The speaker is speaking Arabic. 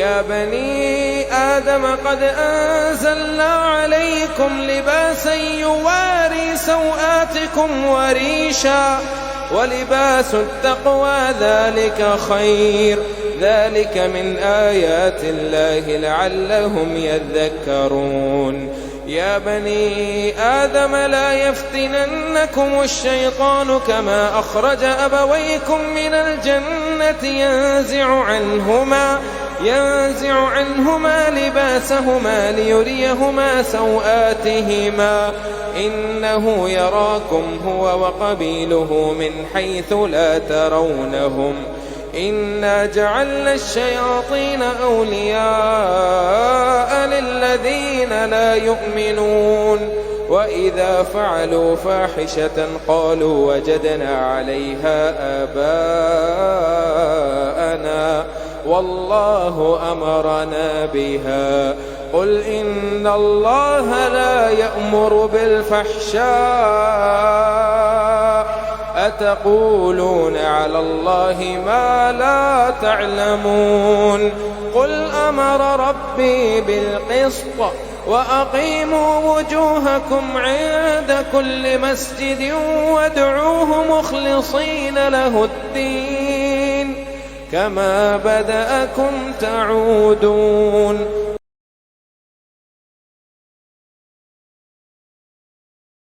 يا بني آدم قد أنزلنا عليكم لباسا يواري سوآتكم وريشا ولباس التقوى ذلك خير ذلك من آيات الله لعلهم يذكرون يا بني آدم لا يفتننكم الشيطان كما أخرج أبويكم من الجنة ينزع عنهما لباسهما ليريهما سوآتهما إنه يراكم هو وقبيله من حيث لا ترونهم إنا جعلنا الشياطين أولياء للذين لا يؤمنون وإذا فعلوا فاحشة قالوا وجدنا عليها آباءنا والله أمرنا بها قل إن الله لا يأمر بالفحشاء أتقولون على الله ما لا تعلمون قل أمر ربي بالقسط وأقيموا وجوهكم عند كل مسجد وادعوه مخلصين له الدين كما بدأكم تعودون